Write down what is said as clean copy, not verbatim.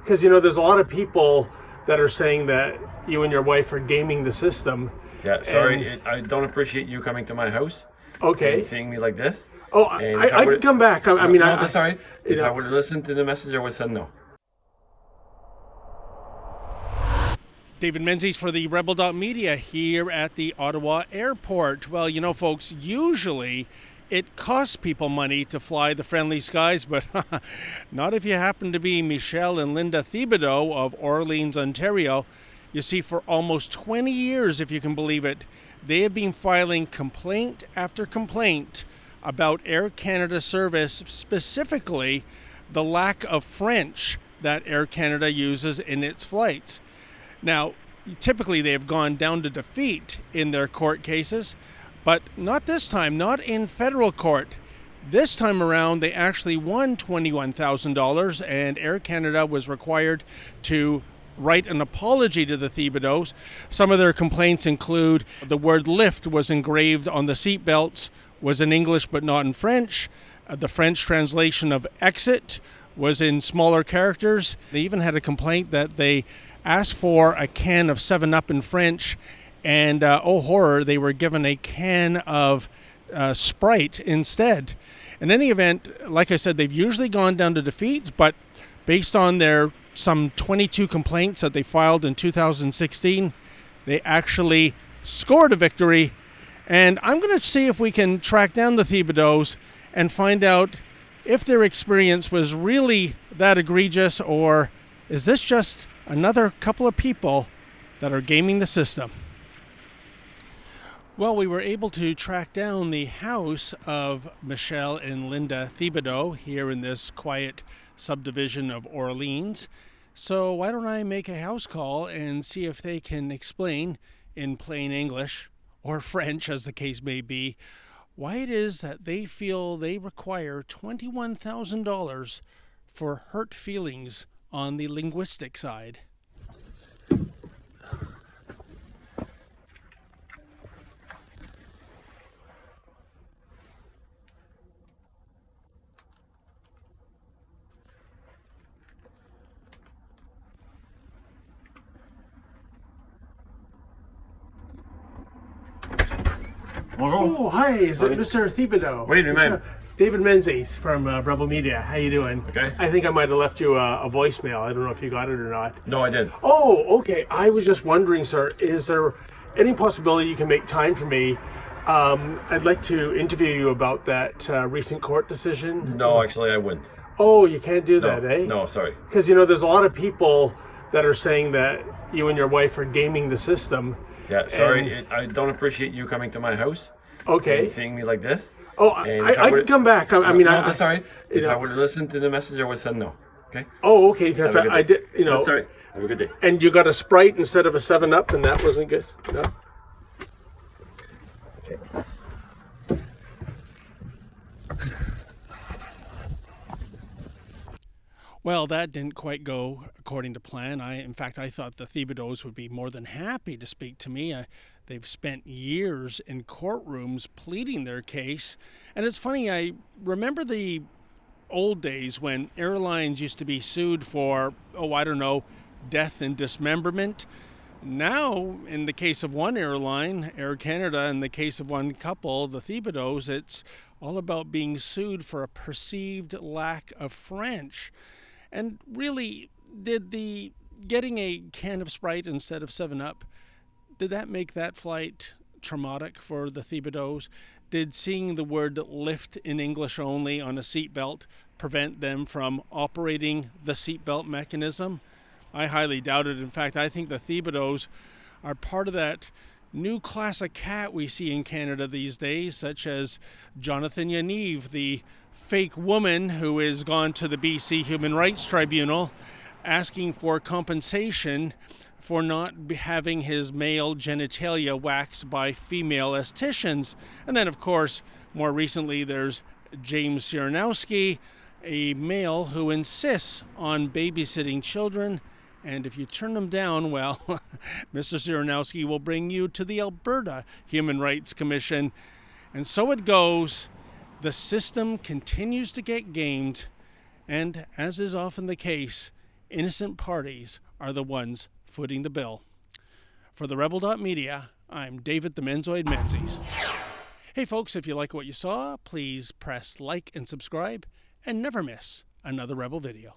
Because, there's a lot of people that are saying that you and your wife are gaming the system. Yeah, sorry, I don't appreciate you coming to my house. Okay. And seeing me like this. Oh, I can come back. No, that's all right. If I would have listened to the message, I would have said no. David Menzies for the Rebel.media here at the Ottawa airport. Well, folks, usually it costs people money to fly the friendly skies, but not if you happen to be Michel and Lynda Thibodeau of Orleans, Ontario. You see, for almost 20 years, if you can believe it, they have been filing complaint after complaint about Air Canada service, specifically the lack of French that Air Canada uses in its flights. Now, typically they have gone down to defeat in their court cases, but not this time, not in federal court. This time around, they actually won $21,000, and Air Canada was required to write an apology to the Thibodeaus. Some of their complaints include the word lift was engraved on the seatbelts, was in English but not in French. The French translation of exit was in smaller characters. They even had a complaint that they asked for a can of 7-Up in French, and oh horror, they were given a can of Sprite instead. In any event, like I said, they've usually gone down to defeat, but based on their some 22 complaints that they filed in 2016, they actually scored a victory. And I'm going to see if we can track down the Thibodeaus and find out if their experience was really that egregious, or is this just another couple of people that are gaming the system. Well, we were able to track down the house of Michel and Lynda Thibodeau here in this quiet subdivision of Orleans. So why don't I make a house call and see if they can explain in plain English, or French as the case may be, why it is that they feel they require $21,000 for hurt feelings on the linguistic side. Bonjour. Oh, hi. Is it Mr. Thibodeau? Oui, lui-même. David Menzies from Rebel Media. How you doing? Okay. I think I might have left you a voicemail. I don't know if you got it or not. No, I did. Oh, okay. I was just wondering, sir, is there any possibility you can make time for me? I'd like to interview you about that recent court decision. No, actually, I wouldn't. Oh, you can't do that, eh? No, sorry. Because, there's a lot of people that are saying that you and your wife are gaming the system. Yeah, sorry, I don't appreciate you coming to my house. Okay. And seeing me like this. Oh, I can come back. No, that's all right. If I would have listened to the message, I would have said no. Okay? Oh, okay. Because I did, That's all right. Have a good day. And you got a Sprite instead of a 7-Up, and that wasn't good? No? Okay. Well, that didn't quite go according to plan. In fact, I thought the Thibodeaus would be more than happy to speak to me. They've spent years in courtrooms pleading their case. And it's funny, I remember the old days when airlines used to be sued for, death and dismemberment. Now, in the case of one airline, Air Canada, in the case of one couple, the Thibodeaus, it's all about being sued for a perceived lack of French. And really, did the getting a can of Sprite instead of 7-Up, did that make that flight traumatic for the Thibodeaus? Did seeing the word lift in English only on a seatbelt prevent them from operating the seatbelt mechanism? I highly doubt it. In fact, I think the Thibodeaus are part of that new class of cat we see in Canada these days, such as Jonathan Yaniv, the fake woman who has gone to the BC Human Rights Tribunal asking for compensation for not having his male genitalia waxed by female estheticians. And then, of course, more recently, there's James Cieranowski, a male who insists on babysitting children. And if you turn them down, well, Mr. Cieranowski will bring you to the Alberta Human Rights Commission. And so it goes. The system continues to get gamed. And as is often the case, innocent parties are the ones footing the bill. For the Rebel.media, I'm David the Menzoid Menzies. Hey folks, if you like what you saw, please press like and subscribe and never miss another Rebel video.